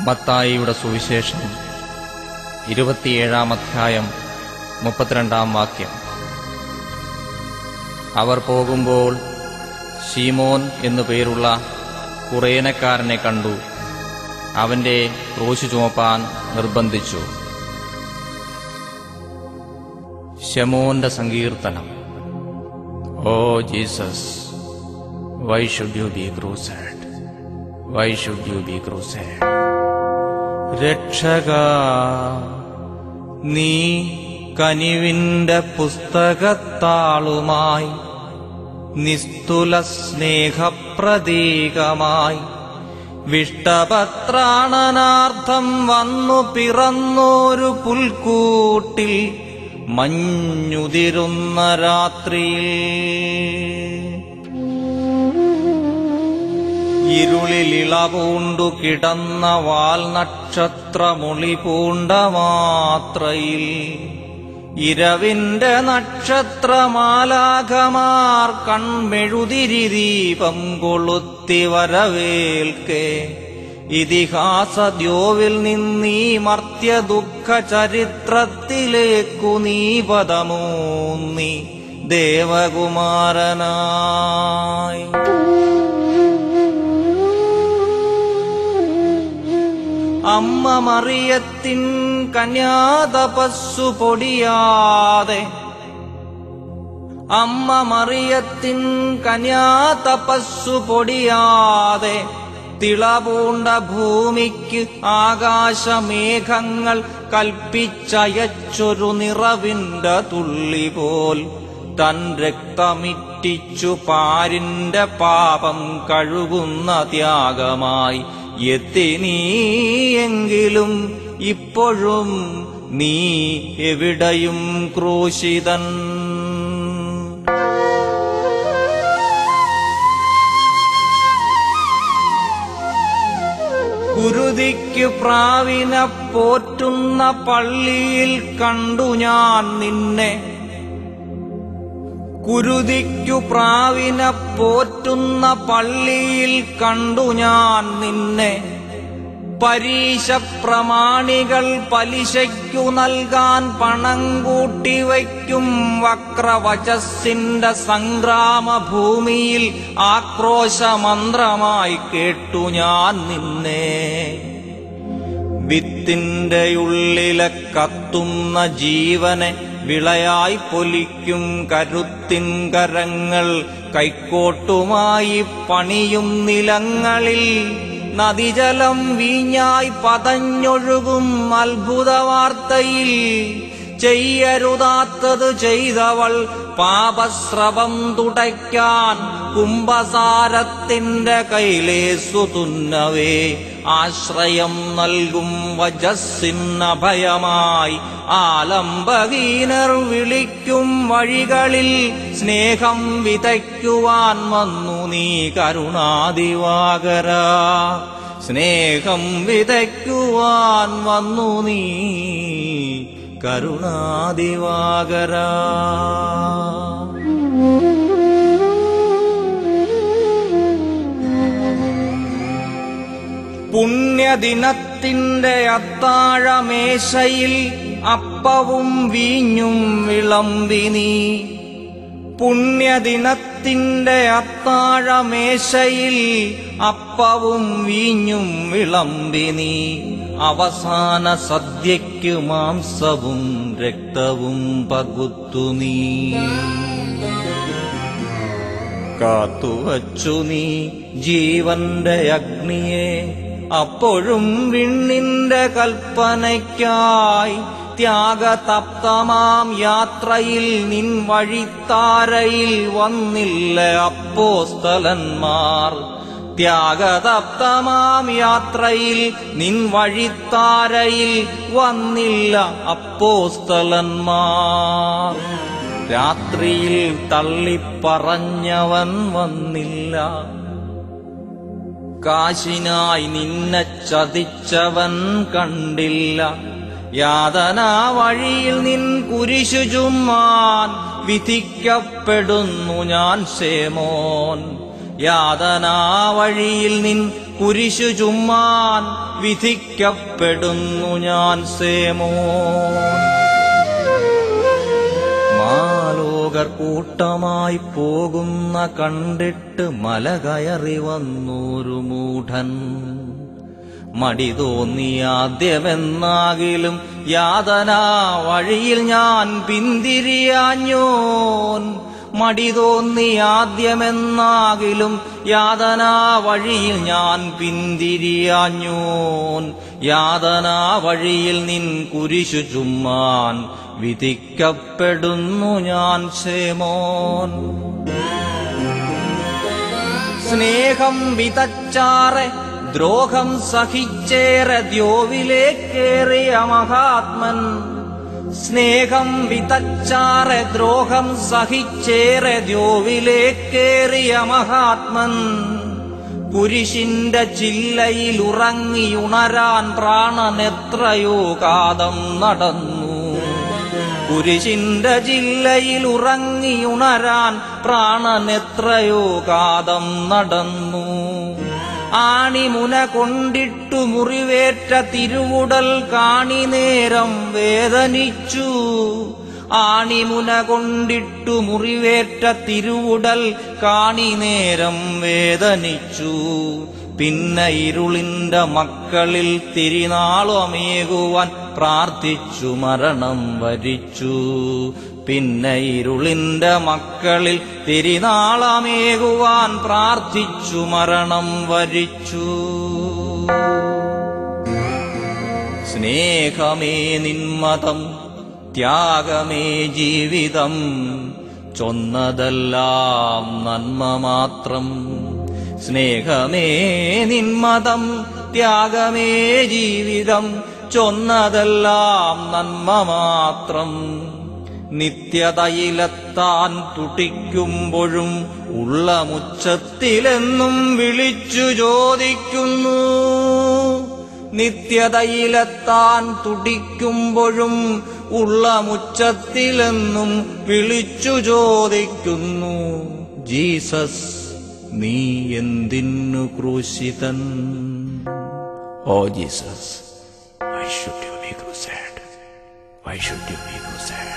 മത്തായിയുടെ സുവിശേഷം 27-ാം അധ്യായം 32-ാം വാക്യം. അവർ പോകുമ്പോൾ ശീമോൻ എന്നു പേരുള്ള കുറേനക്കാരനെ കണ്ടു. അവന്റെ ക്രൂശ് ചുമപ്പാൻ നിർബന്ധിച്ചു. ശമോന്റെ സങ്കീർത്തനം. Oh Jesus, why should you be crucified? Why should you be crucified? രക്ഷകാ, നീ കനിവിന്റെ പുസ്തകത്താളുമായി നിസ്തുല സ്നേഹപ്രതീകമായി വിഷ്ടപത്രാണനാർത്ഥം വന്നു പിറന്നോരു പുൽക്കൂട്ടിൽ മഞ്ഞുതിരുന്ന രാത്രിയിൽ ഇരുളിലിളപൂണ്ടു കിടന്ന വാൽനക്ഷത്രമൊളി പൂണ്ട മാത്രയിൽ ഇരവിന്റെ നക്ഷത്രമാലാഖമാർ കൺമെഴുതിരി ദീപം കൊളുത്തി വരവേൽക്കെ ഇതിഹാസദ്യോവിൽ നിന്നീ മർത്യ ദുഃഖ ചരിത്രത്തിലേക്കു നീ പദമൂന്നി ദേവകുമാരനായി. അമ്മ മറിയത്തിൻ കന്യാതപസ്സു പൊടിയാതെ, അമ്മ മറിയത്തിൻ കന്യാതപസ്സു പൊടിയാതെ തിളപൂണ്ട ഭൂമിക്ക് ആകാശമേഘങ്ങൾ കൽപ്പിച്ചയച്ചൊരു നിറവിന്റെ തുള്ളി പോൽ തൻ രക്തമിറ്റിച്ചു പാരിന്റെ പാപം കഴുകുന്ന ത്യാഗമായി എത്തി നീയെങ്കിലും ഇപ്പോഴും നീ എവിടെയും ക്രൂശിതൻ. കുരുതിക്കു പ്രാവിനെ പോറ്റുന്ന പള്ളിയിൽ കണ്ടു ഞാൻ നിന്നെ, കുരുതിക്കു പ്രാവിനെ പോറ്റുന്ന പള്ളിയിൽ കണ്ടു ഞാൻ നിന്നെ. പരീശ പ്രമാണികൾ പലിശയ്ക്കു നൽകാൻ പണം കൂട്ടിവയ്ക്കും വക്രവചസ്സിന്റെ സംഗ്രാമഭൂമിയിൽ ആക്രോശമന്ത്രമായി കേട്ടു ഞാൻ നിന്നെ. വിത്തിന്റെ ഉള്ളിലെ കത്തുന്ന ജീവനെ വിളയായി പൊലിക്കും കരുത്തിൻ കരങ്ങൾ കൈക്കോട്ടുമായി പണിയും നിലങ്ങളിൽ നദിജലം വീഞ്ഞായി പതഞ്ഞൊഴുകും അത്ഭുത വാർത്തയിൽ ചെയ്യരുതാത്തത് ചെയ്തവൾ പാപസ്രവം തുടയ്ക്കാൻ കുംഭസാരത്തിന്റെ കൈലേസു തുന്നവേ ആശ്രയം നൽകും വജസ്സിന്നഭയമായി ആലംബഹീനർ വിളിക്കും വഴികളിൽ സ്നേഹം വിതയ്ക്കുവാൻ വന്നു നീ കരുണാദിവാകര. സ്നേഹം വിതയ്ക്കുവാൻ വന്നു നീ കരുണാദിവാകര. പുണ്യദിനത്തിന്റെ അത്താഴമേശയിൽ അപ്പവും വീഞ്ഞും വിളമ്പി നീ, പുണ്യദിനത്തിന്റെ അത്താഴമേശയിൽ അപ്പവും വീഞ്ഞും വിളമ്പി നീ. അവസാന സദ്യയ്ക്ക് മാംസവും രക്തവും പകുത്തു നീ. കാത്തുവച്ചു നീ ജീവന്റെ അഗ്നിയെ അപ്പോഴും വിണ്ണിന്റെ കൽപ്പനയ്ക്കായി. ത്യാഗതപ്തമാം യാത്രയിൽ നിൻ വഴിത്താരയിൽ വന്നില്ല അപ്പോസ്തലന്മാർ. ത്യാഗതപ്തമാം യാത്രയിൽ നിൻ വഴിത്താരയിൽ വന്നില്ല അപ്പോസ്തലന്മാർ. രാത്രിയിൽ തള്ളിപ്പറഞ്ഞവൻ വന്നില്ല, കാശിനായി നിന്നെ ചതിച്ചവൻ കണ്ടില്ല. യാതനാ വഴിയിൽ നിൻ കുരിശു ചുമ്മാൻ വിധിക്കപ്പെടുന്നു ഞാൻ ശേമോൻ. യാതനാ വഴിയിൽ നിൻ കുരിശു ചുമ്മാൻ വിധിക്കപ്പെടുന്നു ഞാൻ സേമോൻ. മാലോകർ കൂട്ടമായി പോകുന്ന കണ്ടിട്ട് മല കയറി വന്നൊരു മൂഢൻ. മടി തോന്നിയാദ്യമെന്നാകിലും യാതനാ വഴിയിൽ ഞാൻ പിന്തിരിയാഞ്ഞോൻ. മടി തോന്നിയാദ്യമെന്നാകിലും യാതനാ വഴിയിൽ ഞാൻ പിന്തിരിയാഞ്ഞോൻ. യാതനാ വഴിയിൽ നിൻ കുരിശു ചുമ്മാൻ വിധിക്കപ്പെടുന്നു ഞാൻ സേമോൻ. സ്നേഹം വിതച്ചാറെ ദ്രോഹം സഹിച്ചേറെ ദ്യോവിലേക്കേറിയ മഹാത്മൻ. സ്നേഹം വിതച്ചാറെ ദ്രോഹം സഹിച്ചേറെ ദ്യോവിലേക്കേറിയ മഹാത്മൻ. കുരിശിന്റെ ചില്ലയിലുറങ്ങിയുണരാൻ പ്രാണനെത്രയോ കാതം നടന്നു. കുരിശിന്റെ ചില്ലയിലുറങ്ങിയുണരാൻ പ്രാണനെത്രയോ കാതം നടന്നു. ആണിമുന കൊണ്ടിട്ടു മുറിവേറ്റ തിരുവുടൽ കാണി നേരം വേദനിച്ചു. ആണിമുന കൊണ്ടിട്ടു മുറിവേറ്റ തിരുവുടൽ കാണി നേരം വേദനിച്ചു. പിന്നെ ഇരുളിന്റെ മക്കളിൽ തിരുനാളമേകുവാൻ പ്രാർത്ഥിച്ചു മരണം വരിച്ചു. പിന്നെ ഇരുളിന്റെ മക്കളിൽ തിരുനാളമേകുവാൻ പ്രാർത്ഥിച്ചു മരണം വരിച്ചു. സ്നേഹമേ നിന്മതം ത്യാഗമേ ജീവിതം ചൊന്നതെല്ലാം നന്മ മാത്രം. സ്നേഹമേ നിന്മതം ത്യാഗമേ ജീവിതം ചൊന്നതെല്ലാം നന്മ മാത്രം. നിത്യതയിലെത്താൻ തുടിക്കുമ്പോഴും ഉള്ള മുച്ചത്തിലെന്നും വിളിച്ചു ചോദിക്കുന്നു. നിത്യതയിലെത്താൻ തുടിക്കുമ്പോഴും ഉള്ള മുച്ചത്തിലെന്നും വിളിച്ചു ചോദിക്കുന്നു. ജീസസ് നീ എന്തിന്നു ക്രൂശിതൻ? Oh Jesus, why should you be crucified? Why should you be crucified?